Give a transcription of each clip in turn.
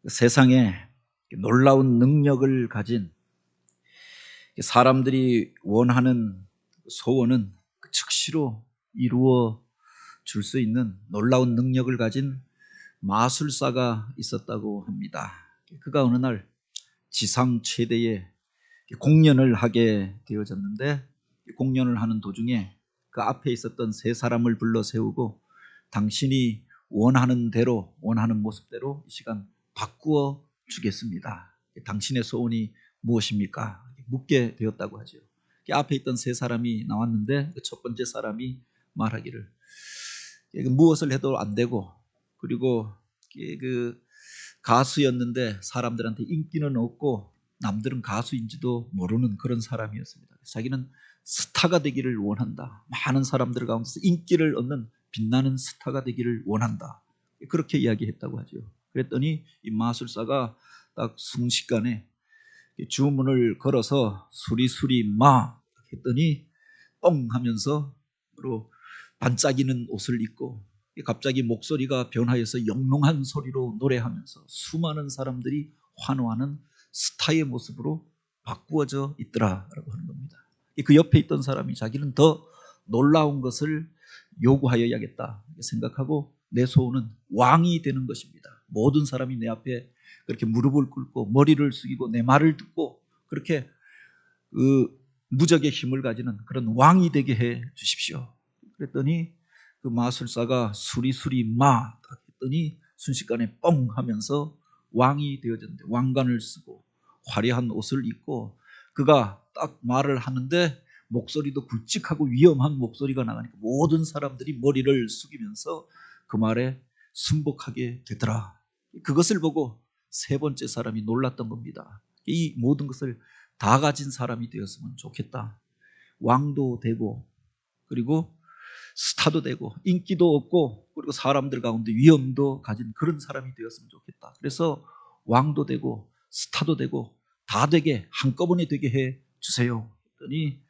세상에 놀라운 능력을 가진 사람들이 원하는 소원은 즉시로 이루어 줄 수 있는 놀라운 능력을 가진 마술사가 있었다고 합니다. 그가 어느 날 지상 최대의 공연을 하게 되어졌는데, 공연을 하는 도중에 그 앞에 있었던 세 사람을 불러 세우고 당신이 원하는 대로, 원하는 모습대로 이 시간 바꾸어 주겠습니다. 당신의 소원이 무엇입니까? 묻게 되었다고 하죠. 앞에 있던 세 사람이 나왔는데 그 첫 번째 사람이 말하기를 무엇을 해도 안 되고, 그리고 그 가수였는데 사람들한테 인기는 없고 남들은 가수인지도 모르는 그런 사람이었습니다. 자기는 스타가 되기를 원한다. 많은 사람들 가운데서 인기를 얻는 빛나는 스타가 되기를 원한다. 그렇게 이야기했다고 하죠. 그랬더니 이 마술사가 딱 순식간에 주문을 걸어서 수리수리 마 했더니 뻥 하면서 반짝이는 옷을 입고 갑자기 목소리가 변하여서 영롱한 소리로 노래하면서 수많은 사람들이 환호하는 스타의 모습으로 바꾸어져 있더라라고 하는 겁니다. 그 옆에 있던 사람이 자기는 더 놀라운 것을 요구하여야겠다 생각하고, 내 소원은 왕이 되는 것입니다. 모든 사람이 내 앞에 그렇게 무릎을 꿇고 머리를 숙이고 내 말을 듣고 그렇게 무적의 힘을 가지는 그런 왕이 되게 해 주십시오. 그랬더니 그 마술사가 수리수리 마 했더니 순식간에 뻥 하면서 왕이 되어졌는데, 왕관을 쓰고 화려한 옷을 입고 그가 딱 말을 하는데 목소리도 굵직하고 위험한 목소리가 나가니까 모든 사람들이 머리를 숙이면서 그 말에 순복하게 되더라. 그것을 보고 세 번째 사람이 놀랐던 겁니다. 이 모든 것을 다 가진 사람이 되었으면 좋겠다. 왕도 되고 그리고 스타도 되고 인기도 없고 그리고 사람들 가운데 위엄도 가진 그런 사람이 되었으면 좋겠다. 그래서 왕도 되고 스타도 되고 다 되게 한꺼번에 되게 해 주세요. 그랬더니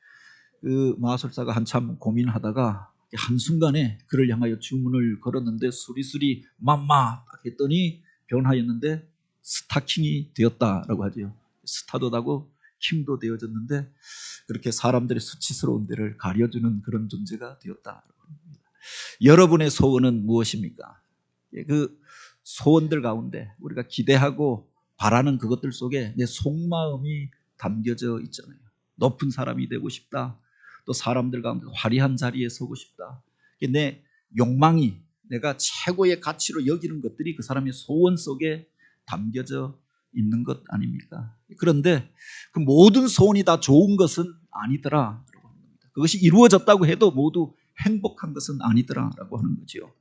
그 마술사가 한참 고민하다가 한순간에 그를 향하여 주문을 걸었는데 수리수리 맘마 했더니 변하였는데 스타킹이 되었다라고 하죠. 스타도 되고 킹도 되어졌는데 그렇게 사람들의 수치스러운 데를 가려주는 그런 존재가 되었다. 여러분의 소원은 무엇입니까? 그 소원들 가운데 우리가 기대하고 바라는 그것들 속에 내 속마음이 담겨져 있잖아요. 높은 사람이 되고 싶다. 또 사람들 가운데 화려한 자리에 서고 싶다. 내 욕망이, 내가 최고의 가치로 여기는 것들이 그 사람의 소원 속에 담겨져 있는 것 아닙니까? 그런데 그 모든 소원이 다 좋은 것은 아니더라. 그것이 이루어졌다고 해도 모두 행복한 것은 아니더라라고 하는 거죠.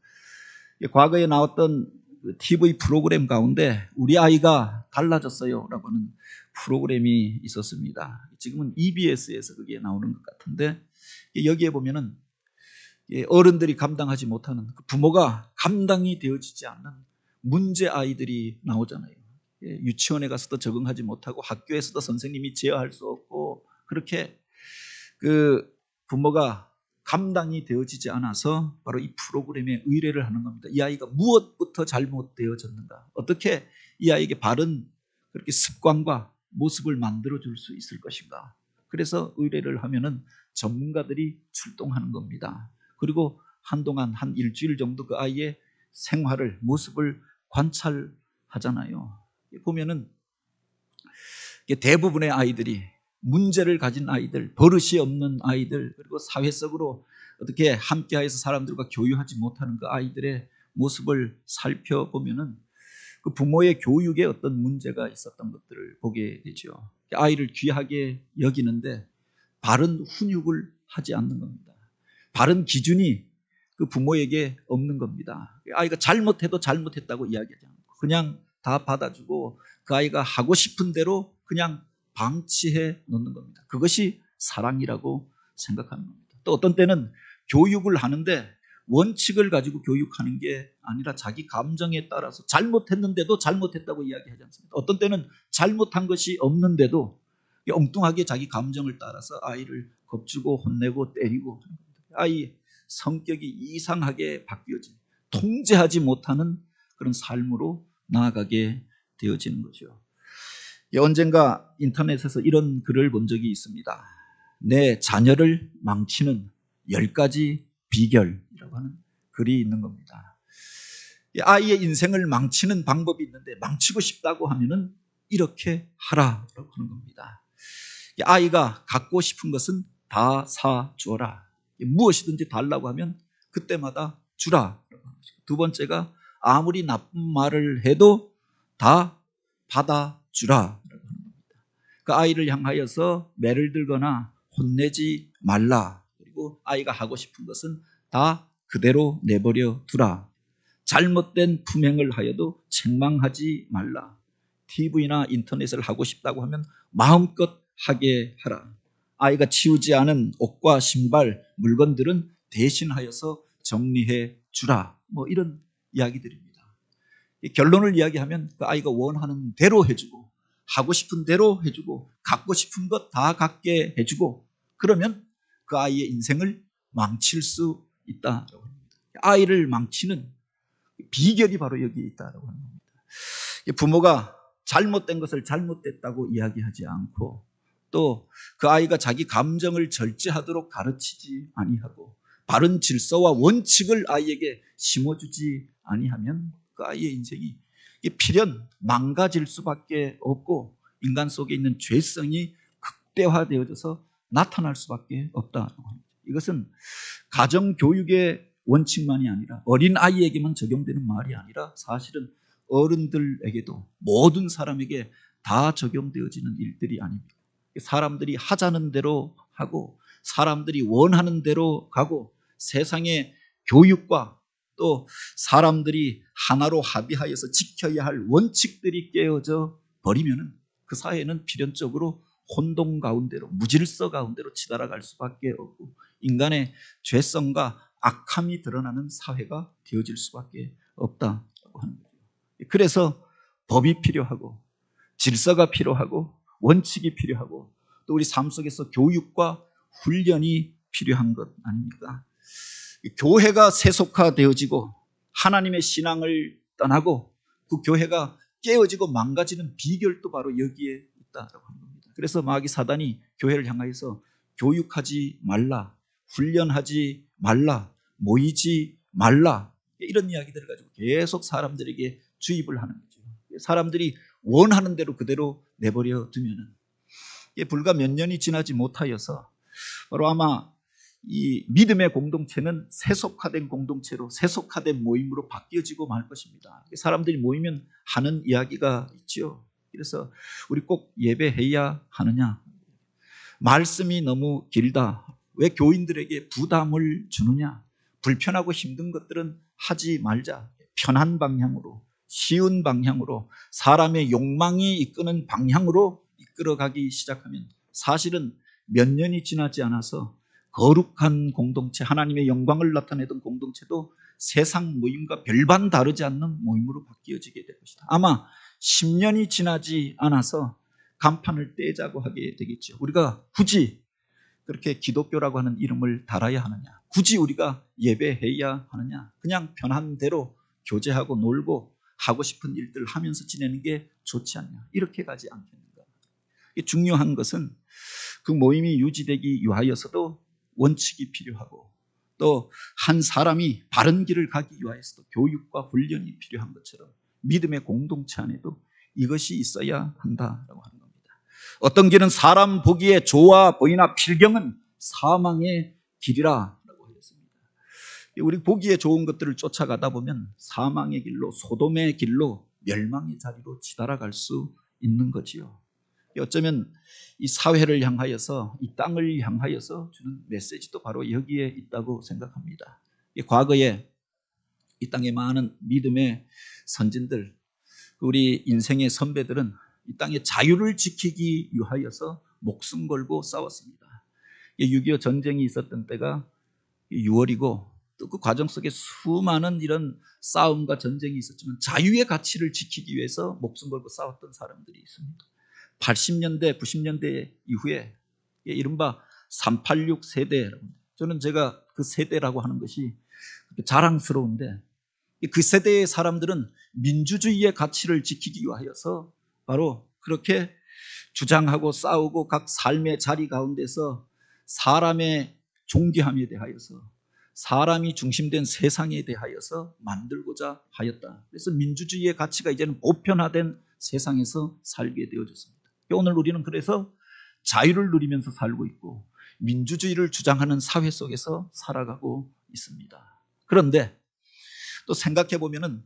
과거에 나왔던 TV 프로그램 가운데 우리 아이가 달라졌어요 라고 하는 프로그램이 있었습니다. 지금은 EBS에서 그게 나오는 것 같은데, 여기에 보면은 어른들이 감당하지 못하는, 부모가 감당이 되어지지 않는 문제 아이들이 나오잖아요. 유치원에 가서도 적응하지 못하고 학교에서도 선생님이 제어할 수 없고 그렇게 그 부모가 감당이 되어지지 않아서 바로 이 프로그램에 의뢰를 하는 겁니다. 이 아이가 무엇부터 잘못되어졌는가, 어떻게 이 아이에게 바른 그렇게 습관과 모습을 만들어 줄 수 있을 것인가. 그래서 의뢰를 하면은 전문가들이 출동하는 겁니다. 그리고 한동안 한 일주일 정도 그 아이의 생활을, 모습을 관찰하잖아요. 보면은 대부분의 아이들이, 문제를 가진 아이들, 버릇이 없는 아이들, 그리고 사회적으로 어떻게 함께해서 사람들과 교류하지 못하는 그 아이들의 모습을 살펴보면은 그 부모의 교육에 어떤 문제가 있었던 것들을 보게 되죠. 아이를 귀하게 여기는데 바른 훈육을 하지 않는 겁니다. 바른 기준이 그 부모에게 없는 겁니다. 아이가 잘못해도 잘못했다고 이야기하지 않고 그냥 다 받아주고 그 아이가 하고 싶은 대로 그냥 방치해 놓는 겁니다. 그것이 사랑이라고 생각하는 겁니다. 또 어떤 때는 교육을 하는데 원칙을 가지고 교육하는 게 아니라 자기 감정에 따라서 잘못했는데도 잘못했다고 이야기하지 않습니다. 어떤 때는 잘못한 것이 없는데도 엉뚱하게 자기 감정을 따라서 아이를 겁주고 혼내고 때리고, 아이 성격이 이상하게 바뀌어진, 통제하지 못하는 그런 삶으로 나아가게 되어지는 거죠. 언젠가 인터넷에서 이런 글을 본 적이 있습니다. 내 자녀를 망치는 10가지 비결이라고 하는 글이 있는 겁니다. 아이의 인생을 망치는 방법이 있는데, 망치고 싶다고 하면은 이렇게 하라라고 하는 겁니다. 아이가 갖고 싶은 것은 다 사주어라. 무엇이든지 달라고 하면 그때마다 주라. 두 번째가 아무리 나쁜 말을 해도 다 받아주라. 그 아이를 향하여서 매를 들거나 혼내지 말라. 그리고 아이가 하고 싶은 것은 다 그대로 내버려 두라. 잘못된 품행을 하여도 책망하지 말라. TV나 인터넷을 하고 싶다고 하면 마음껏 하게 하라. 아이가 치우지 않은 옷과 신발, 물건들은 대신하여서 정리해 주라. 이런 이야기들입니다. 결론을 이야기하면 그 아이가 원하는 대로 해주고, 하고 싶은 대로 해주고, 갖고 싶은 것 다 갖게 해주고, 그러면 그 아이의 인생을 망칠 수 있다라고 합니다. 아이를 망치는 비결이 바로 여기에 있다라고 합니다. 부모가 잘못된 것을 잘못됐다고 이야기하지 않고, 또 그 아이가 자기 감정을 절제하도록 가르치지 아니하고, 바른 질서와 원칙을 아이에게 심어주지 아니하면 그 아이의 인생이 필연 망가질 수밖에 없고, 인간 속에 있는 죄성이 극대화되어져서 나타날 수밖에 없다고 합니다. 이것은 가정교육의 원칙만이 아니라, 어린아이에게만 적용되는 말이 아니라 사실은 어른들에게도, 모든 사람에게 다 적용되어지는 일들이 아닙니다. 사람들이 하자는 대로 하고, 사람들이 원하는 대로 가고, 세상의 교육과 또 사람들이 하나로 합의하여서 지켜야 할 원칙들이 깨어져 버리면 그 사회는 필연적으로 혼동 가운데로, 무질서 가운데로 치달아갈 수밖에 없고, 인간의 죄성과 악함이 드러나는 사회가 되어질 수밖에 없다고 하는 거죠. 그래서 법이 필요하고, 질서가 필요하고, 원칙이 필요하고, 또 우리 삶 속에서 교육과 훈련이 필요한 것 아닙니까? 교회가 세속화되어지고 하나님의 신앙을 떠나고 그 교회가 깨어지고 망가지는 비결도 바로 여기에 있다라고 하는 겁니다. 그래서 마귀 사단이 교회를 향하여서 교육하지 말라, 훈련하지 말라, 모이지 말라, 이런 이야기들을 가지고 계속 사람들에게 주입을 하는 거죠. 사람들이 원하는 대로 그대로 내버려 두면은, 불과 몇 년이 지나지 못하여서 바로 아마 이 믿음의 공동체는 세속화된 공동체로, 세속화된 모임으로 바뀌어지고 말 것입니다. 사람들이 모이면 하는 이야기가 있죠. 그래서 우리 꼭 예배해야 하느냐, 말씀이 너무 길다, 왜 교인들에게 부담을 주느냐, 불편하고 힘든 것들은 하지 말자, 편한 방향으로, 쉬운 방향으로, 사람의 욕망이 이끄는 방향으로 이끌어가기 시작하면 사실은 몇 년이 지나지 않아서 거룩한 공동체, 하나님의 영광을 나타내던 공동체도 세상 모임과 별반 다르지 않는 모임으로 바뀌어지게 될 것이다. 아마 10년이 지나지 않아서 간판을 떼자고 하게 되겠죠. 우리가 굳이 그렇게 기독교라고 하는 이름을 달아야 하느냐, 굳이 우리가 예배해야 하느냐, 그냥 편한 대로 교제하고 놀고 하고 싶은 일들을 하면서 지내는 게 좋지 않냐, 이렇게 가지 않겠는가. 중요한 것은 그 모임이 유지되기 위하여서도 원칙이 필요하고, 또 한 사람이 바른 길을 가기 위하여서도 교육과 훈련이 필요한 것처럼 믿음의 공동체 안에도 이것이 있어야 한다라고 하는 겁니다. 어떤 길은 사람 보기에 좋아 보이나 필경은 사망의 길이라고 하였습니다. 우리 보기에 좋은 것들을 쫓아가다 보면 사망의 길로, 소돔의 길로, 멸망의 자리로 치달아갈 수 있는 거지요. 어쩌면 이 사회를 향하여서, 이 땅을 향하여서 주는 메시지도 바로 여기에 있다고 생각합니다. 과거에 이 땅에 많은 믿음의 선진들, 우리 인생의 선배들은 이 땅의 자유를 지키기 위하여서 목숨 걸고 싸웠습니다. 6.25 전쟁이 있었던 때가 6월이고, 또 그 과정 속에 수많은 이런 싸움과 전쟁이 있었지만 자유의 가치를 지키기 위해서 목숨 걸고 싸웠던 사람들이 있습니다. 80년대, 90년대 이후에 이른바 386 세대, 저는 제가 그 세대라고 하는 것이 자랑스러운데, 그 세대의 사람들은 민주주의의 가치를 지키기 위하여서 바로 그렇게 주장하고 싸우고 각 삶의 자리 가운데서 사람의 존귀함에 대하여서 사람이 중심된 세상에 대하여서 만들고자 하였다. 그래서 민주주의의 가치가 이제는 보편화된 세상에서 살게 되어졌습니다. 오늘 우리는 그래서 자유를 누리면서 살고 있고 민주주의를 주장하는 사회 속에서 살아가고 있습니다. 그런데 또 생각해 보면은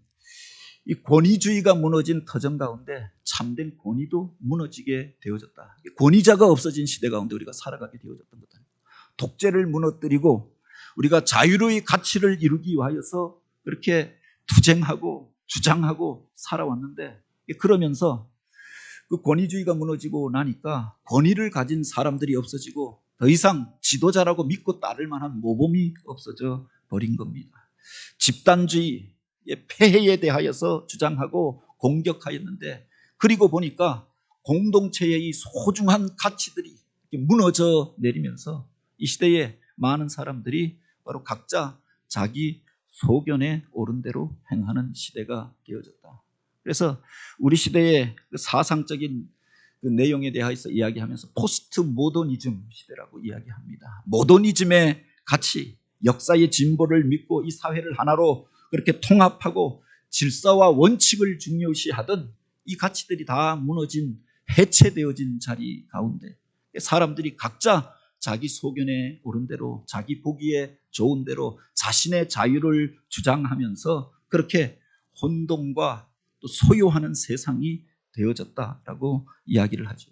이 권위주의가 무너진 터전 가운데 참된 권위도 무너지게 되어졌다. 권위자가 없어진 시대 가운데 우리가 살아가게 되어졌던 것 아닙니까? 독재를 무너뜨리고 우리가 자유의 가치를 이루기 위하여서 그렇게 투쟁하고 주장하고 살아왔는데, 그러면서 그 권위주의가 무너지고 나니까 권위를 가진 사람들이 없어지고 더 이상 지도자라고 믿고 따를 만한 모범이 없어져 버린 겁니다. 집단주의의 폐해에 대하여서 주장하고 공격하였는데, 그리고 보니까 공동체의 이 소중한 가치들이 무너져 내리면서 이 시대에 많은 사람들이 바로 각자 자기 소견에 옳은 대로 행하는 시대가 되어졌다. 그래서 우리 시대의 그 사상적인 그 내용에 대해서 이야기하면서 포스트 모더니즘 시대라고 이야기합니다. 모더니즘의 가치, 역사의 진보를 믿고 이 사회를 하나로 그렇게 통합하고 질서와 원칙을 중요시하던 이 가치들이 다 무너진, 해체되어진 자리 가운데 사람들이 각자 자기 소견에 옳은 대로 자기 보기에 좋은 대로 자신의 자유를 주장하면서 그렇게 혼돈과 또 소요하는 세상이 되어졌다라고 이야기를 하죠.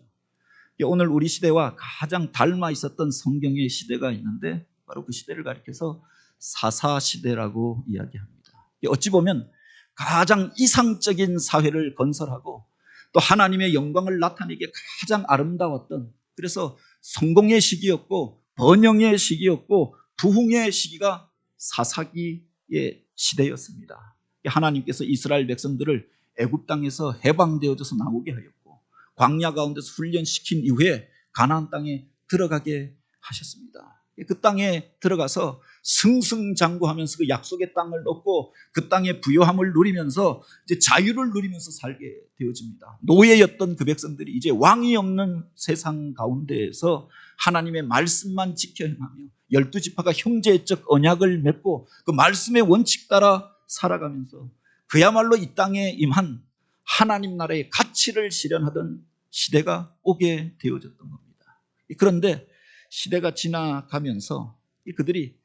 오늘 우리 시대와 가장 닮아 있었던 성경의 시대가 있는데 바로 그 시대를 가리켜서 사사시대라고 이야기합니다. 어찌 보면 가장 이상적인 사회를 건설하고 또 하나님의 영광을 나타내기에 가장 아름다웠던, 그래서 성공의 시기였고 번영의 시기였고 부흥의 시기가 사사기의 시대였습니다. 하나님께서 이스라엘 백성들을 애굽 땅에서 해방되어져서 나오게 하였고 광야 가운데서 훈련시킨 이후에 가나안 땅에 들어가게 하셨습니다. 그 땅에 들어가서 승승장구하면서 그 약속의 땅을 얻고 그 땅의 부요함을 누리면서 이제 자유를 누리면서 살게 되어집니다. 노예였던 그 백성들이 이제 왕이 없는 세상 가운데에서 하나님의 말씀만 지켜 행하며 12지파가 형제적 언약을 맺고 그 말씀의 원칙 따라 살아가면서 그야말로 이 땅에 임한 하나님 나라의 가치를 실현하던 시대가 오게 되어졌던 겁니다. 그런데 시대가 지나가면서 그들이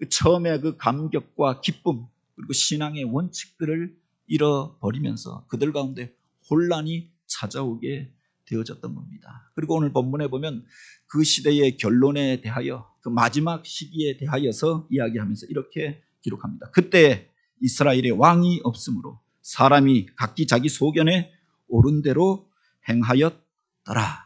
처음에 그 감격과 기쁨 그리고 신앙의 원칙들을 잃어버리면서 그들 가운데 혼란이 찾아오게 되어졌던 겁니다. 그리고 오늘 본문에 보면 그 시대의 결론에 대하여 그 마지막 시기에 대하여서 이야기하면서 이렇게 기록합니다. 그때 이스라엘의 왕이 없으므로 사람이 각기 자기 소견에 옳은 대로 행하였더라.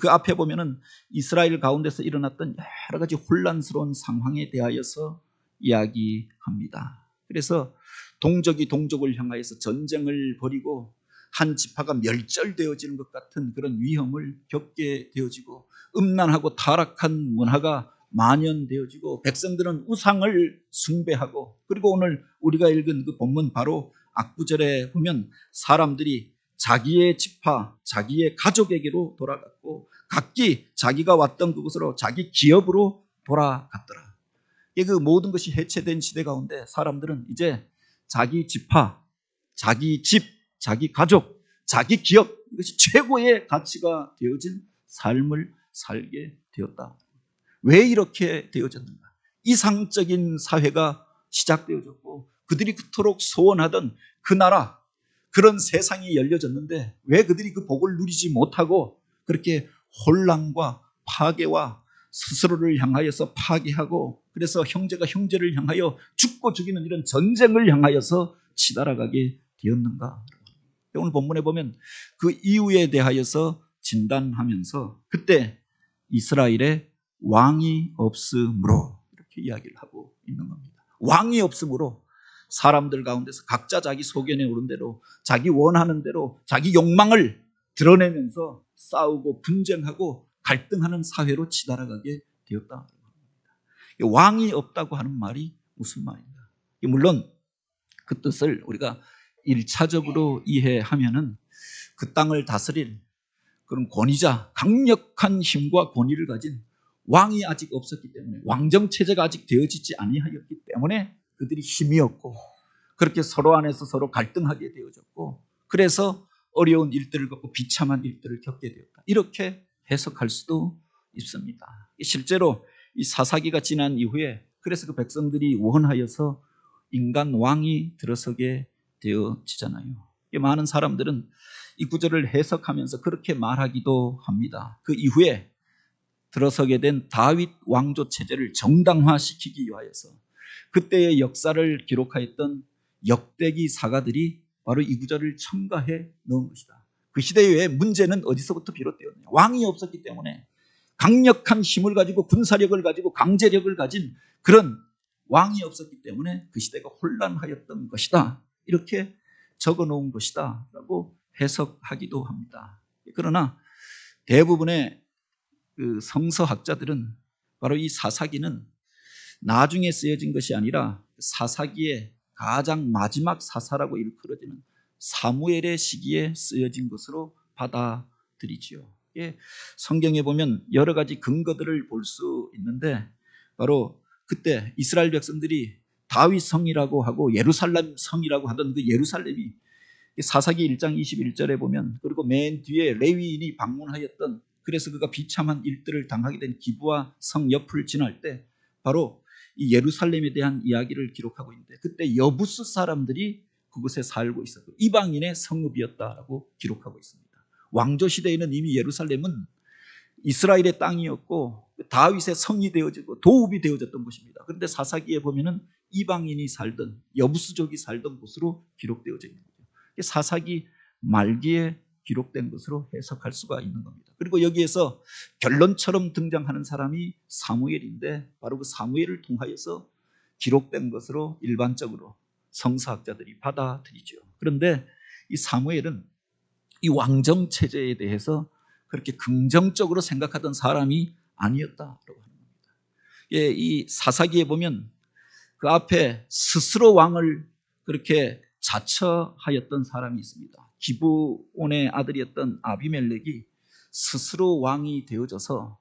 그 앞에 보면은 이스라엘 가운데서 일어났던 여러 가지 혼란스러운 상황에 대하여서 이야기합니다. 그래서 동족이 동족을 향하여서 전쟁을 벌이고 한 지파가 멸절되어지는 것 같은 그런 위험을 겪게 되어지고 음란하고 타락한 문화가 만연되어지고 백성들은 우상을 숭배하고, 그리고 오늘 우리가 읽은 그 본문 바로 앞구절에 보면 사람들이 자기의 지파, 자기의 가족에게로 돌아갔고 각기 자기가 왔던 그곳으로 자기 기업으로 돌아갔더라. 그 모든 것이 해체된 시대 가운데 사람들은 이제 자기 지파, 자기 집, 자기 가족, 자기 기업, 이것이 최고의 가치가 되어진 삶을 살게 되었다. 왜 이렇게 되어졌는가? 이상적인 사회가 시작되어졌고 그들이 그토록 소원하던 그 나라, 그런 세상이 열려졌는데 왜 그들이 그 복을 누리지 못하고 그렇게 혼란과 파괴와 스스로를 향하여서 파괴하고 그래서 형제가 형제를 향하여 죽고 죽이는 이런 전쟁을 향하여서 치달아가게 되었는가? 오늘 본문에 보면 그 이유에 대하여서 진단하면서 그때 이스라엘에 왕이 없으므로 이렇게 이야기를 하고 있는 겁니다. 왕이 없으므로 사람들 가운데서 각자 자기 소견에 오른 대로 자기 원하는 대로 자기 욕망을 드러내면서 싸우고 분쟁하고 갈등하는 사회로 치달아가게 되었다. 왕이 없다고 하는 말이 무슨 말인가? 물론 그 뜻을 우리가 1차적으로 이해하면은 그 땅을 다스릴 그런 권위자, 강력한 힘과 권위를 가진 왕이 아직 없었기 때문에, 왕정 체제가 아직 되어지지 아니하였기 때문에 그들이 힘이었고, 그렇게 서로 안에서 서로 갈등하게 되어졌고, 그래서 어려운 일들을 겪고 비참한 일들을 겪게 되었다. 이렇게 해석할 수도 있습니다. 실제로 이 사사기가 지난 이후에 그래서 그 백성들이 원하여서 인간 왕이 들어서게 되어지잖아요. 많은 사람들은 이 구절을 해석하면서 그렇게 말하기도 합니다. 그 이후에 들어서게 된 다윗 왕조 체제를 정당화시키기 위하여서 그때의 역사를 기록하였던 역대기 사가들이 바로 이 구절을 첨가해 넣은 것이다. 그 시대의 문제는 어디서부터 비롯되었냐? 왕이 없었기 때문에, 강력한 힘을 가지고 군사력을 가지고 강제력을 가진 그런 왕이 없었기 때문에 그 시대가 혼란하였던 것이다. 이렇게 적어 놓은 것이다 라고 해석하기도 합니다. 그러나 대부분의 그 성서학자들은 바로 이 사사기는 나중에 쓰여진 것이 아니라 사사기의 가장 마지막 사사라고 일컬어지는 사무엘의 시기에 쓰여진 것으로 받아들이지요. 성경에 보면 여러 가지 근거들을 볼 수 있는데, 바로 그때 이스라엘 백성들이 다윗 성이라고 하고 예루살렘 성이라고 하던 그 예루살렘이 사사기 1장 21절에 보면, 그리고 맨 뒤에 레위인이 방문하였던, 그래서 그가 비참한 일들을 당하게 된 기브아 성 옆을 지날 때 바로 이 예루살렘에 대한 이야기를 기록하고 있는데, 그때 여부스 사람들이 그곳에 살고 있었고 이방인의 성읍이었다라고 기록하고 있습니다. 왕조 시대에는 이미 예루살렘은 이스라엘의 땅이었고 다윗의 성이 되어지고 도읍이 되어졌던 곳입니다. 그런데 사사기에 보면은 이방인이 살던, 여부스족이 살던 곳으로 기록되어져 있는 거죠. 사사기 말기에 기록된 것으로 해석할 수가 있는 겁니다. 그리고 여기에서 결론처럼 등장하는 사람이 사무엘인데, 바로 그 사무엘을 통하여서 기록된 것으로 일반적으로 성서학자들이 받아들이죠. 그런데 이 사무엘은 이 왕정 체제에 대해서 그렇게 긍정적으로 생각하던 사람이 아니었다라고 하는 겁니다. 이 사사기에 보면 그 앞에 스스로 왕을 그렇게 자처하였던 사람이 있습니다. 기브온의 아들이었던 아비멜렉이 스스로 왕이 되어져서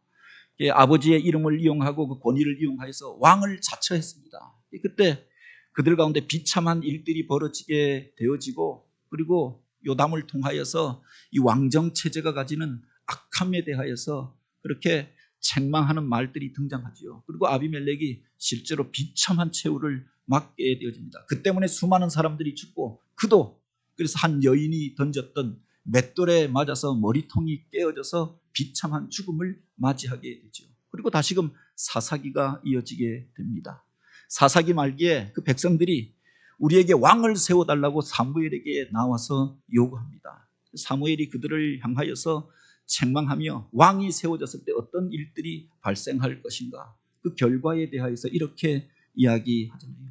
아버지의 이름을 이용하고 그 권위를 이용하여서 왕을 자처했습니다. 그때 그들 가운데 비참한 일들이 벌어지게 되어지고, 그리고 요담을 통하여서 이 왕정 체제가 가지는 악함에 대하여서 그렇게 책망하는 말들이 등장하지요. 그리고 아비멜렉이 실제로 비참한 최후를 맞게 되어집니다. 그 때문에 수많은 사람들이 죽고, 그도 그래서 한 여인이 던졌던 맷돌에 맞아서 머리통이 깨어져서 비참한 죽음을 맞이하게 되죠. 그리고 다시금 사사기가 이어지게 됩니다. 사사기 말기에 그 백성들이 우리에게 왕을 세워달라고 사무엘에게 나와서 요구합니다. 사무엘이 그들을 향하여서 책망하며 왕이 세워졌을 때 어떤 일들이 발생할 것인가, 그 결과에 대하여서 이렇게 이야기하잖아요.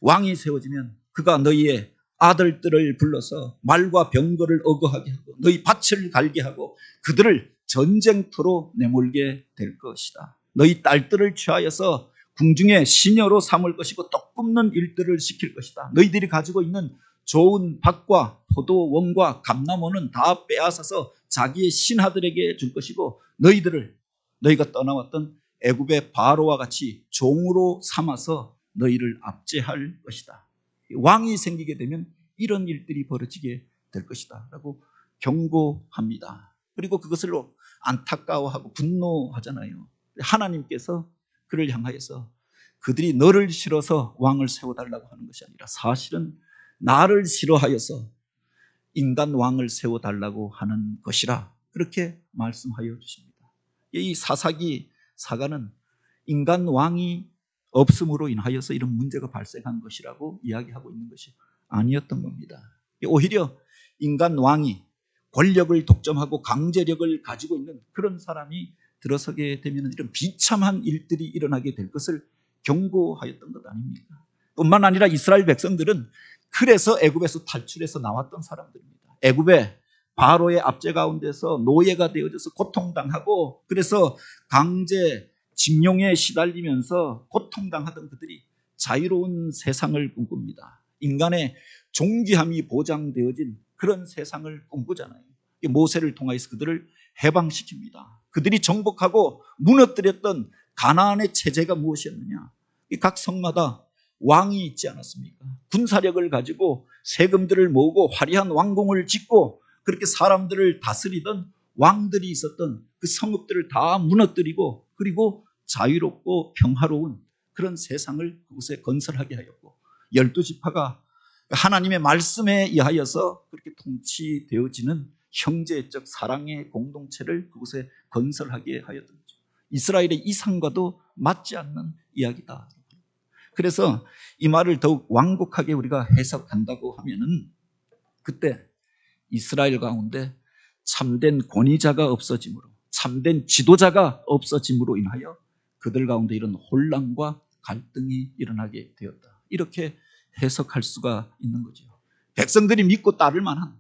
왕이 세워지면 그가 너희의 아들들을 불러서 말과 병거를 어거하게 하고 너희 밭을 갈게 하고 그들을 전쟁터로 내몰게 될 것이다. 너희 딸들을 취하여서 궁중의 시녀로 삼을 것이고 떡 굽는 일들을 시킬 것이다. 너희들이 가지고 있는 좋은 밭과 포도 원과 감나무는 다 빼앗아서 자기의 신하들에게 줄 것이고 너희가 떠나왔던 애굽의 바로와 같이 종으로 삼아서 너희를 압제할 것이다. 왕이 생기게 되면 이런 일들이 벌어지게 될 것이다 라고 경고합니다. 그리고 그것을로 안타까워하고 분노하잖아요. 하나님께서 그를 향하여서 그들이 너를 싫어서 왕을 세워달라고 하는 것이 아니라 사실은 나를 싫어하여서 인간 왕을 세워달라고 하는 것이라, 그렇게 말씀하여 주십니다. 이 사사기 사가는 인간 왕이 없음으로 인하여서 이런 문제가 발생한 것이라고 이야기하고 있는 것이 아니었던 겁니다. 오히려 인간 왕이 권력을 독점하고 강제력을 가지고 있는 그런 사람이 들어서게 되면 이런 비참한 일들이 일어나게 될 것을 경고하였던 것 아닙니까? 뿐만 아니라 이스라엘 백성들은 그래서 애굽에서 탈출해서 나왔던 사람들입니다. 애굽의 바로의 압제 가운데서 노예가 되어져서 고통당하고, 그래서 강제 징용에 시달리면서 고통당하던 그들이 자유로운 세상을 꿈꿉니다. 인간의 존귀함이 보장되어진 그런 세상을 꿈꾸잖아요. 모세를 통하여서 그들을 해방시킵니다. 그들이 정복하고 무너뜨렸던 가나안의 체제가 무엇이었느냐? 각 성마다 왕이 있지 않았습니까? 군사력을 가지고 세금들을 모으고 화려한 왕궁을 짓고 그렇게 사람들을 다스리던 왕들이 있었던 그 성읍들을 다 무너뜨리고 그리고 자유롭고 평화로운 그런 세상을 그곳에 건설하게 하였고 12지파가 하나님의 말씀에 의하여서 그렇게 통치되어지는 형제적 사랑의 공동체를 그곳에 건설하게 하였던 거죠. 이스라엘의 이상과도 맞지 않는 이야기다. 그래서 이 말을 더욱 완곡하게 우리가 해석한다고 하면은 그때 이스라엘 가운데 참된 권위자가 없어짐으로 참된 지도자가 없어짐으로 인하여 그들 가운데 이런 혼란과 갈등이 일어나게 되었다. 이렇게 해석할 수가 있는 거죠. 백성들이 믿고 따를 만한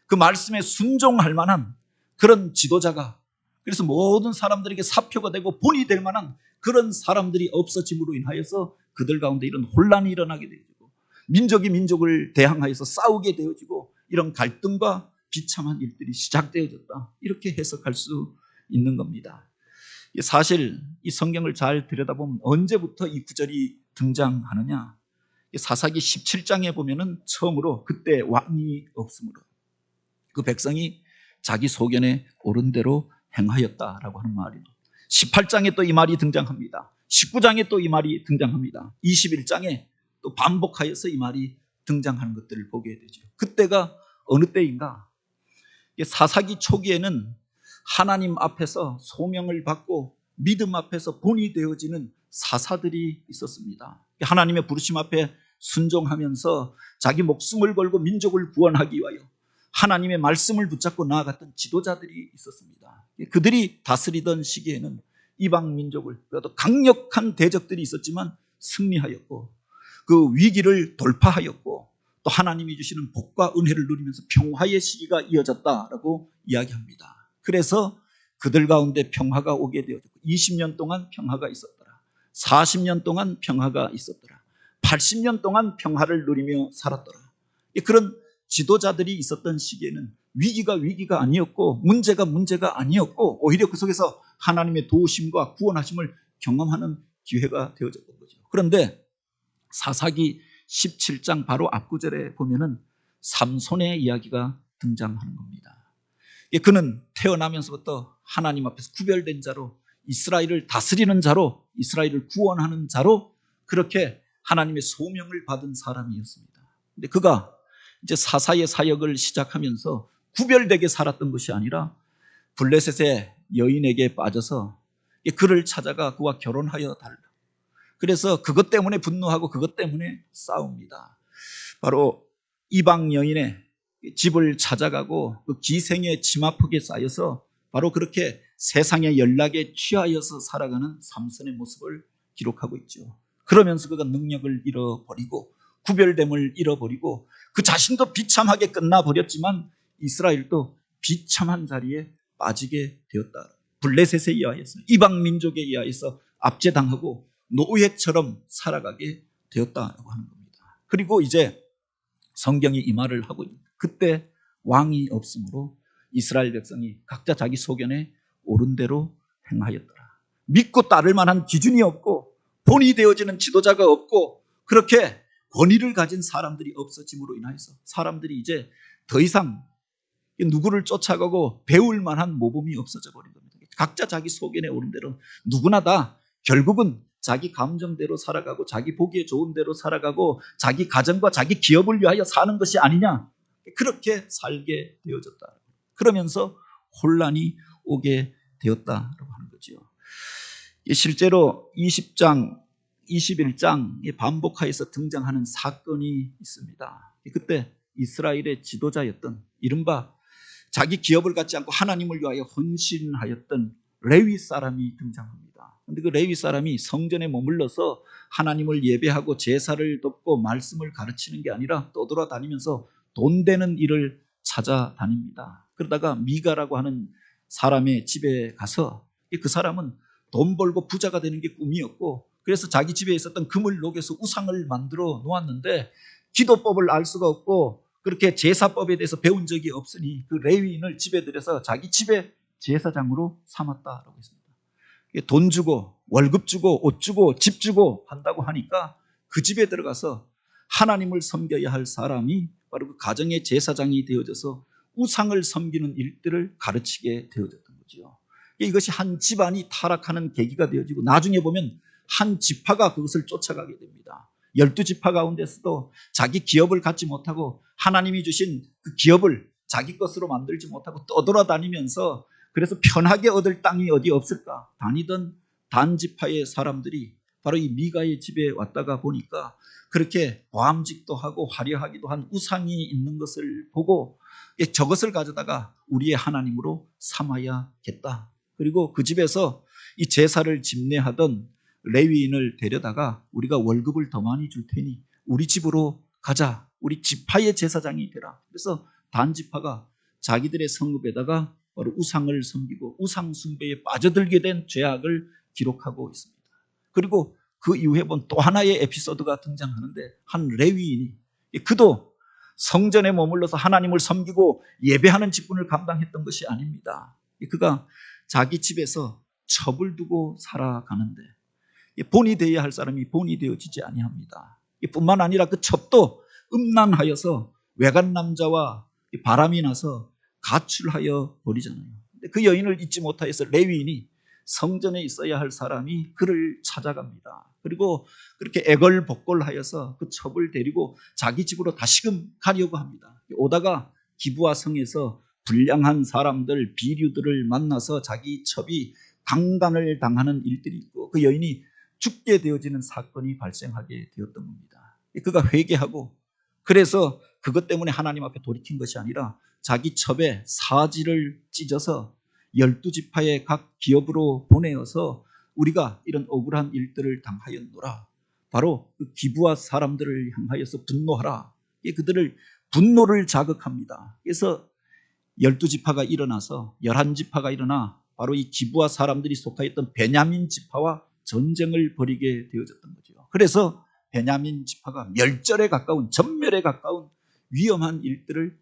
그 말씀에 순종할 만한 그런 지도자가 그래서 모든 사람들에게 사표가 되고 본이 될 만한 그런 사람들이 없어짐으로 인하여서 그들 가운데 이런 혼란이 일어나게 되어지고 민족이 민족을 대항하여서 싸우게 되어지고 이런 갈등과 비참한 일들이 시작되어졌다. 이렇게 해석할 수 있는 겁니다. 사실 이 성경을 잘 들여다보면 언제부터 이 구절이 등장하느냐? 사사기 17장에 보면은 처음으로 그때 왕이 없으므로 그 백성이 자기 소견에 옳은 대로 행하였다라고 하는 말이에요. 18장에 또 이 말이 등장합니다. 19장에 또 이 말이 등장합니다. 21장에 또 반복하여서 이 말이 등장하는 것들을 보게 되죠. 그때가 어느 때인가? 사사기 초기에는 하나님 앞에서 소명을 받고 믿음 앞에서 본이 되어지는 사사들이 있었습니다. 하나님의 부르심 앞에 순종하면서 자기 목숨을 걸고 민족을 구원하기 위하여 하나님의 말씀을 붙잡고 나아갔던 지도자들이 있었습니다. 그들이 다스리던 시기에는 이방 민족을 그래도 강력한 대적들이 있었지만 승리하였고 그 위기를 돌파하였고 또 하나님이 주시는 복과 은혜를 누리면서 평화의 시기가 이어졌다라고 이야기합니다. 그래서 그들 가운데 평화가 오게 되었고 20년 동안 평화가 있었더라. 40년 동안 평화가 있었더라. 80년 동안 평화를 누리며 살았더라. 그런 지도자들이 있었던 시기에는 위기가 아니었고 문제가 아니었고 오히려 그 속에서 하나님의 도우심과 구원하심을 경험하는 기회가 되어졌던 거죠. 그런데 사사기 17장 바로 앞구절에 보면은 삼손의 이야기가 등장하는 겁니다. 그는 태어나면서부터 하나님 앞에서 구별된 자로 이스라엘을 다스리는 자로 이스라엘을 구원하는 자로 그렇게 하나님의 소명을 받은 사람이었습니다. 근데 그가 이제 사사의 사역을 시작하면서 구별되게 살았던 것이 아니라 블레셋의 여인에게 빠져서 그를 찾아가 그와 결혼하여 달라. 그래서 그것 때문에 분노하고 그것 때문에 싸웁니다. 바로 이방 여인의 집을 찾아가고 그 기생의 치마폭에 쌓여서 바로 그렇게 세상의 연락에 취하여서 살아가는 삼손의 모습을 기록하고 있죠. 그러면서 그가 능력을 잃어버리고 구별됨을 잃어버리고 그 자신도 비참하게 끝나버렸지만 이스라엘도 비참한 자리에 빠지게 되었다. 블레셋에 의하여서 이방 민족에 의하여서 압제당하고 노예처럼 살아가게 되었다고 하는 겁니다. 그리고 이제 성경이 이 말을 하고 있는 그때 왕이 없으므로 이스라엘 백성이 각자 자기 소견에 옳은 대로 행하였더라. 믿고 따를 만한 기준이 없고 본이 되어지는 지도자가 없고 그렇게 권위를 가진 사람들이 없어짐으로 인해서 사람들이 이제 더 이상 누구를 쫓아가고 배울 만한 모범이 없어져 버린 겁니다. 각자 자기 소견에 옳은 대로 누구나 다 결국은 자기 감정대로 살아가고 자기 보기에 좋은 대로 살아가고 자기 가정과 자기 기업을 위하여 사는 것이 아니냐 그렇게 살게 되어졌다. 그러면서 혼란이 오게 되었다라고 하는 거죠. 실제로 20장, 21장에 반복하여서 등장하는 사건이 있습니다. 그때 이스라엘의 지도자였던 이른바 자기 기업을 갖지 않고 하나님을 위하여 헌신하였던 레위 사람이 등장합니다. 그런데 그 레위 사람이 성전에 머물러서 하나님을 예배하고 제사를 돕고 말씀을 가르치는 게 아니라 떠돌아다니면서 돈 되는 일을 찾아다닙니다. 그러다가 미가라고 하는 사람의 집에 가서 그 사람은 돈 벌고 부자가 되는 게 꿈이었고 그래서 자기 집에 있었던 금을 녹여서 우상을 만들어 놓았는데 기도법을 알 수가 없고 그렇게 제사법에 대해서 배운 적이 없으니 그 레위인을 집에 들여서 자기 집에 제사장으로 삼았다라고 했습니다. 돈 주고 월급 주고 옷 주고 집 주고 한다고 하니까 그 집에 들어가서 하나님을 섬겨야 할 사람이 바로 그 가정의 제사장이 되어져서 우상을 섬기는 일들을 가르치게 되어졌던 거죠. 이것이 한 집안이 타락하는 계기가 되어지고 나중에 보면 한 지파가 그것을 쫓아가게 됩니다. 12지파 가운데서도 자기 기업을 갖지 못하고 하나님이 주신 그 기업을 자기 것으로 만들지 못하고 떠돌아다니면서 그래서 편하게 얻을 땅이 어디 없을까 다니던 단 지파의 사람들이 바로 이 미가의 집에 왔다가 보니까 그렇게 보암직도 하고 화려하기도 한 우상이 있는 것을 보고 저것을 가져다가 우리의 하나님으로 삼아야겠다. 그리고 그 집에서 이 제사를 집례하던 레위인을 데려다가 우리가 월급을 더 많이 줄 테니 우리 집으로 가자. 우리 지파의 제사장이 되라. 그래서 단 지파가 자기들의 성읍에다가 바로 우상을 섬기고 우상 숭배에 빠져들게 된 죄악을 기록하고 있습니다. 그리고 그 이후에 본 또 하나의 에피소드가 등장하는데 한 레위인이 그도 성전에 머물러서 하나님을 섬기고 예배하는 직분을 감당했던 것이 아닙니다. 그가 자기 집에서 첩을 두고 살아가는데 본이 되어야 할 사람이 본이 되어지지 아니합니다. 뿐만 아니라 그 첩도 음란하여서 외간 남자와 바람이 나서 가출하여 버리잖아요. 그 여인을 잊지 못하여서 레위인이 성전에 있어야 할 사람이 그를 찾아갑니다. 그리고 그렇게 애걸복걸하여서 그 첩을 데리고 자기 집으로 다시금 가려고 합니다. 오다가 기브아 성에서 불량한 사람들, 비류들을 만나서 자기 첩이 강간을 당하는 일들이 있고 그 여인이 죽게 되어지는 사건이 발생하게 되었던 겁니다. 그가 회개하고 그래서 그것 때문에 하나님 앞에 돌이킨 것이 아니라 자기 첩에 사지를 찢어서 12지파의 각 기업으로 보내어서 우리가 이런 억울한 일들을 당하였노라. 바로 그 기브아 사람들을 향하여서 분노하라. 그들을 분노를 자극합니다. 그래서 12지파가 일어나서 11지파가 일어나 바로 이 기브아 사람들이 속하였던 베냐민 지파와 전쟁을 벌이게 되어졌던 거죠. 그래서 베냐민 지파가 멸절에 가까운 전멸에 가까운 위험한 일들을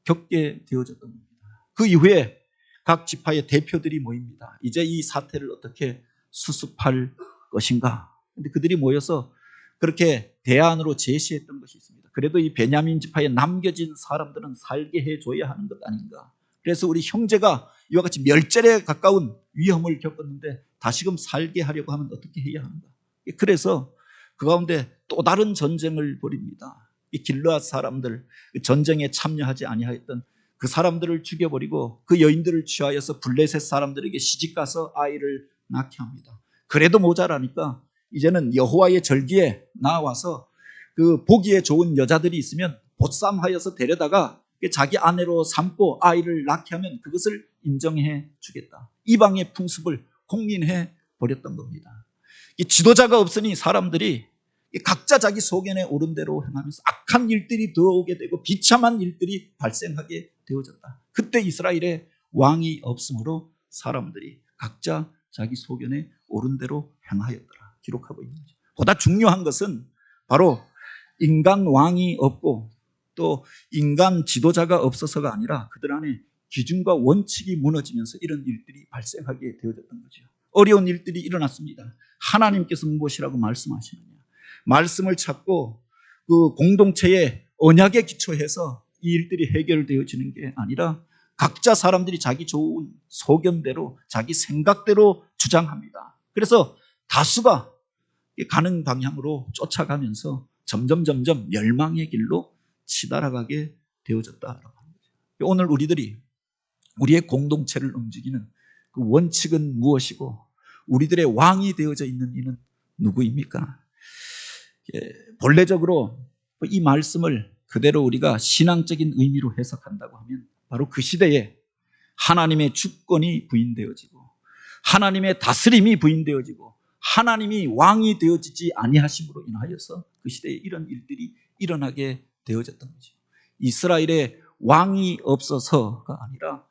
겪게 되어졌던 겁니다. 그 이후에 각 지파의 대표들이 모입니다. 이제 이 사태를 어떻게 수습할 것인가. 근데 그들이 모여서 그렇게 대안으로 제시했던 것이 있습니다. 그래도 이 베냐민 지파에 남겨진 사람들은 살게 해줘야 하는 것 아닌가. 그래서 우리 형제가 이와 같이 멸절에 가까운 위험을 겪었는데 다시금 살게 하려고 하면 어떻게 해야 하는가. 그래서 그 가운데 또 다른 전쟁을 벌입니다. 이 길르앗 사람들, 전쟁에 참여하지 아니하였던 그 사람들을 죽여버리고 그 여인들을 취하여서 블레셋 사람들에게 시집가서 아이를 낳게 합니다. 그래도 모자라니까 이제는 여호와의 절기에 나와서 그 보기에 좋은 여자들이 있으면 보쌈하여서 데려다가 자기 아내로 삼고 아이를 낳게 하면 그것을 인정해 주겠다. 이방의 풍습을 공인해 버렸던 겁니다. 이 지도자가 없으니 사람들이 각자 자기 소견에 오른 대로 행하면서 악한 일들이 들어오게 되고 비참한 일들이 발생하게 되어졌다. 그때 이스라엘에 왕이 없으므로 사람들이 각자 자기 소견에 오른 대로 행하였더라. 기록하고 있는 거죠. 보다 중요한 것은 바로 인간 왕이 없고 또 인간 지도자가 없어서가 아니라 그들 안에 기준과 원칙이 무너지면서 이런 일들이 발생하게 되어졌던 거죠. 어려운 일들이 일어났습니다. 하나님께서 무엇이라고 말씀하시느냐. 말씀을 찾고 그 공동체의 언약에 기초해서 이 일들이 해결되어지는 게 아니라 각자 사람들이 자기 좋은 소견대로 자기 생각대로 주장합니다. 그래서 다수가 가는 방향으로 쫓아가면서 점점 멸망의 길로 치달아가게 되어졌다라고 하는 거죠. 오늘 우리들이 우리의 공동체를 움직이는 그 원칙은 무엇이고 우리들의 왕이 되어져 있는 이는 누구입니까? 본래적으로 이 말씀을 그대로 우리가 신앙적인 의미로 해석한다고 하면 바로 그 시대에 하나님의 주권이 부인되어지고 하나님의 다스림이 부인되어지고 하나님이 왕이 되어지지 아니하심으로 인하여서 그 시대에 이런 일들이 일어나게 되어졌던 거죠. 이스라엘에 왕이 없어서가 아니라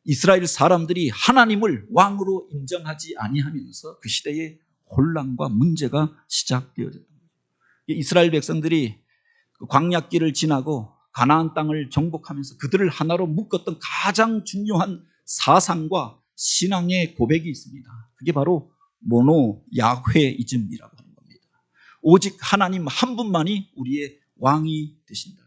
이스라엘 사람들이 하나님을 왕으로 인정하지 아니하면서 그 시대에 혼란과 문제가 시작되어졌던 거죠. 이스라엘 백성들이 그 광야길을 지나고 가나안 땅을 정복하면서 그들을 하나로 묶었던 가장 중요한 사상과 신앙의 고백이 있습니다. 그게 바로 모노 야훼이즘이라고 하는 겁니다. 오직 하나님 한 분만이 우리의 왕이 되신다.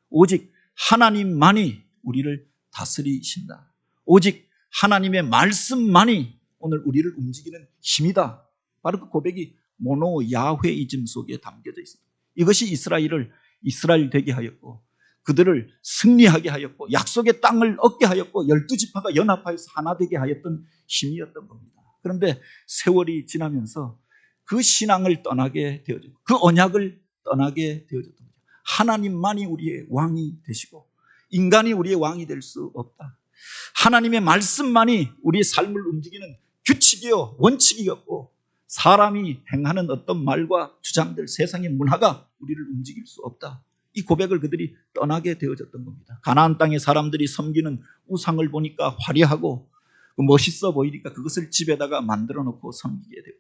오직 하나님만이 우리를 다스리신다. 오직 하나님의 말씀만이 오늘 우리를 움직이는 힘이다. 바로 그 고백이 모노 야훼이즘 속에 담겨져 있습니다. 이것이 이스라엘을 이스라엘 되게 하였고 그들을 승리하게 하였고 약속의 땅을 얻게 하였고 12지파가 연합하여서 하나 되게 하였던 힘이었던 겁니다. 그런데 세월이 지나면서 그 신앙을 떠나게 되어졌고 그 언약을 떠나게 되어졌던 거죠. 하나님만이 우리의 왕이 되시고 인간이 우리의 왕이 될 수 없다. 하나님의 말씀만이 우리의 삶을 움직이는 규칙이요 원칙이었고 사람이 행하는 어떤 말과 주장들, 세상의 문화가 우리를 움직일 수 없다. 이 고백을 그들이 떠나게 되어졌던 겁니다. 가나안 땅의 사람들이 섬기는 우상을 보니까 화려하고 멋있어 보이니까 그것을 집에다가 만들어 놓고 섬기게 되고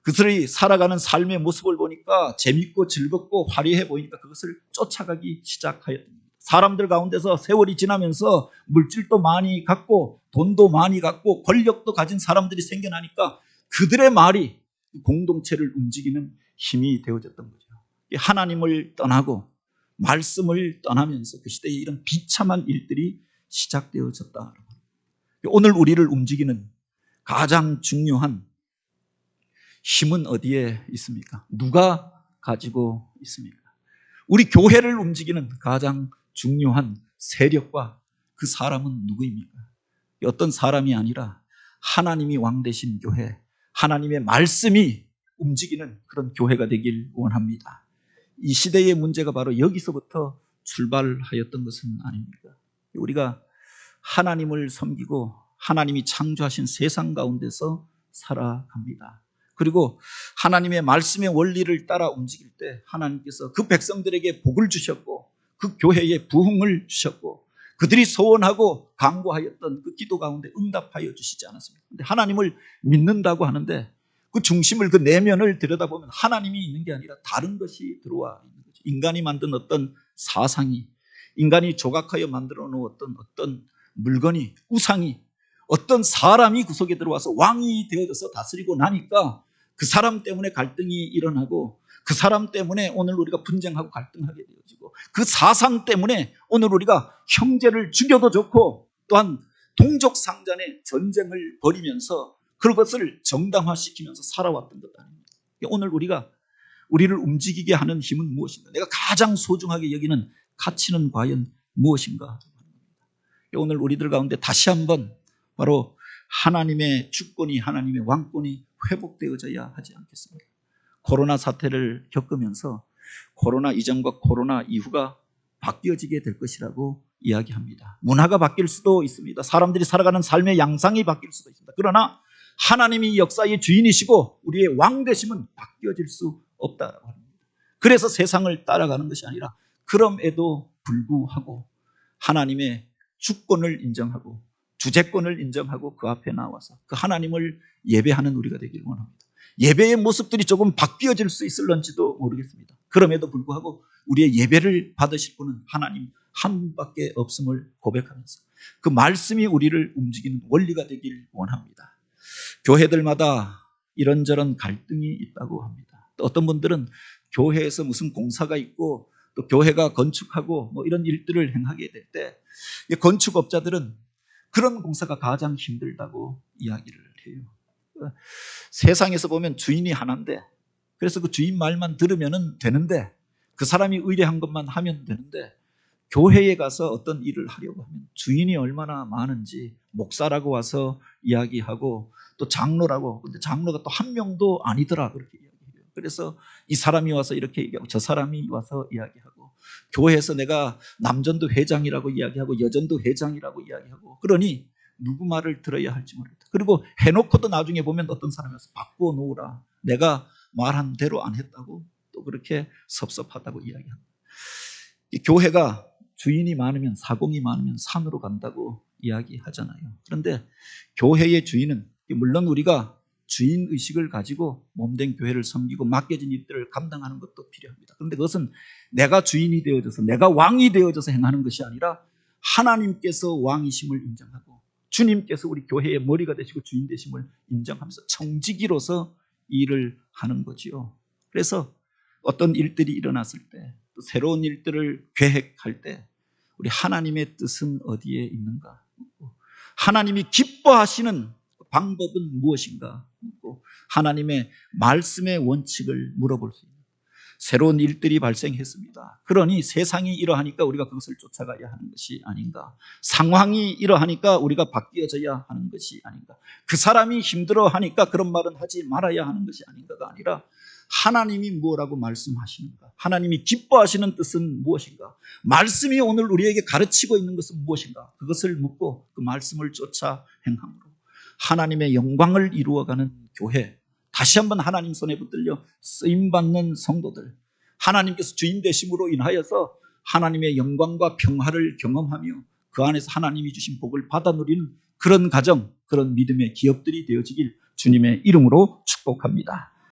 그들이 살아가는 삶의 모습을 보니까 재밌고 즐겁고 화려해 보이니까 그것을 쫓아가기 시작하였던 겁니다. 사람들 가운데서 세월이 지나면서 물질도 많이 갖고 돈도 많이 갖고 권력도 가진 사람들이 생겨나니까 그들의 말이 공동체를 움직이는 힘이 되어졌던 거죠. 하나님을 떠나고 말씀을 떠나면서 그 시대에 이런 비참한 일들이 시작되어졌다. 오늘 우리를 움직이는 가장 중요한 힘은 어디에 있습니까? 누가 가지고 있습니까? 우리 교회를 움직이는 가장 중요한 세력과 그 사람은 누구입니까? 어떤 사람이 아니라 하나님이 왕 되신 교회, 하나님의 말씀이 움직이는 그런 교회가 되길 원합니다. 이 시대의 문제가 바로 여기서부터 출발하였던 것은 아닙니까? 우리가 하나님을 섬기고 하나님이 창조하신 세상 가운데서 살아갑니다. 그리고 하나님의 말씀의 원리를 따라 움직일 때 하나님께서 그 백성들에게 복을 주셨고 그 교회에 부흥을 주셨고 그들이 소원하고 간구하였던 그 기도 가운데 응답하여 주시지 않았습니까? 근데 하나님을 믿는다고 하는데 그 중심을, 그 내면을 들여다보면 하나님이 있는 게 아니라 다른 것이 들어와 있는 거죠. 인간이 만든 어떤 사상이, 인간이 조각하여 만들어 놓았던 어떤 물건이, 우상이, 어떤 사람이 그 속에 들어와서 왕이 되어져서 다스리고 나니까 그 사람 때문에 갈등이 일어나고 그 사람 때문에 오늘 우리가 분쟁하고 갈등하게 되어지고 그 사상 때문에 오늘 우리가 형제를 죽여도 좋고 또한 동족 상잔의 전쟁을 벌이면서 그것을 정당화시키면서 살아왔던 것 아닙니까? 오늘 우리를 움직이게 하는 힘은 무엇인가? 내가 가장 소중하게 여기는 가치는 과연 무엇인가? 오늘 우리들 가운데 다시 한번 바로 하나님의 주권이, 하나님의 왕권이 회복되어져야 하지 않겠습니까? 코로나 사태를 겪으면서 코로나 이전과 코로나 이후가 바뀌어지게 될 것이라고 이야기합니다. 문화가 바뀔 수도 있습니다. 사람들이 살아가는 삶의 양상이 바뀔 수도 있습니다. 그러나 하나님이 역사의 주인이시고 우리의 왕 되심은 바뀌어질 수 없다고 합니다. 그래서 세상을 따라가는 것이 아니라 그럼에도 불구하고 하나님의 주권을 인정하고 주재권을 인정하고 그 앞에 나와서 그 하나님을 예배하는 우리가 되길 원합니다. 예배의 모습들이 조금 바뀌어질 수 있을런지도 모르겠습니다. 그럼에도 불구하고 우리의 예배를 받으실 분은 하나님 한 분밖에 없음을 고백하면서 그 말씀이 우리를 움직이는 원리가 되길 원합니다. 교회들마다 이런저런 갈등이 있다고 합니다. 또 어떤 분들은 교회에서 무슨 공사가 있고 또 교회가 건축하고 뭐 이런 일들을 행하게 될 때 건축업자들은 그런 공사가 가장 힘들다고 이야기를 해요. 세상에서 보면 주인이 하나인데 그래서 그 주인 말만 들으면 되는데 그 사람이 의뢰한 것만 하면 되는데 교회에 가서 어떤 일을 하려고 하면 주인이 얼마나 많은지 목사라고 와서 이야기하고 또 장로라고, 근데 장로가 또 한 명도 아니더라 그렇게 이야기해요. 그래서 이 사람이 와서 이렇게 얘기하고 저 사람이 와서 이야기하고 교회에서 내가 남전도 회장이라고 이야기하고 여전도 회장이라고 이야기하고 그러니 누구 말을 들어야 할지 모르겠다. 그리고 해놓고도 나중에 보면 어떤 사람이 와서 바꿔놓으라. 내가 말한 대로 안 했다고 또 그렇게 섭섭하다고 이야기합니다. 이 교회가 주인이 많으면 사공이 많으면 산으로 간다고 이야기하잖아요. 그런데 교회의 주인은 물론 우리가 주인 의식을 가지고 몸된 교회를 섬기고 맡겨진 일들을 감당하는 것도 필요합니다. 그런데 그것은 내가 주인이 되어져서 내가 왕이 되어져서 행하는 것이 아니라 하나님께서 왕이심을 인정하고 주님께서 우리 교회의 머리가 되시고 주인 되심을 인정하면서 청지기로서 일을 하는 거지요. 그래서 어떤 일들이 일어났을 때, 또 새로운 일들을 계획할 때 우리 하나님의 뜻은 어디에 있는가? 하나님이 기뻐하시는 방법은 무엇인가? 하나님의 말씀의 원칙을 물어볼 수 있는 새로운 일들이 발생했습니다. 그러니 세상이 이러하니까 우리가 그것을 쫓아가야 하는 것이 아닌가? 상황이 이러하니까 우리가 바뀌어져야 하는 것이 아닌가? 그 사람이 힘들어하니까 그런 말은 하지 말아야 하는 것이 아닌가가 아니라 하나님이 뭐라고 말씀하시는가? 하나님이 기뻐하시는 뜻은 무엇인가? 말씀이 오늘 우리에게 가르치고 있는 것은 무엇인가? 그것을 묻고 그 말씀을 쫓아 행함으로 하나님의 영광을 이루어가는 교회, 다시 한번 하나님 손에 붙들려 쓰임받는 성도들, 하나님께서 주인 되심으로 인하여서 하나님의 영광과 평화를 경험하며 그 안에서 하나님이 주신 복을 받아 누리는 그런 가정, 그런 믿음의 기업들이 되어지길 주님의 이름으로 축복합니다.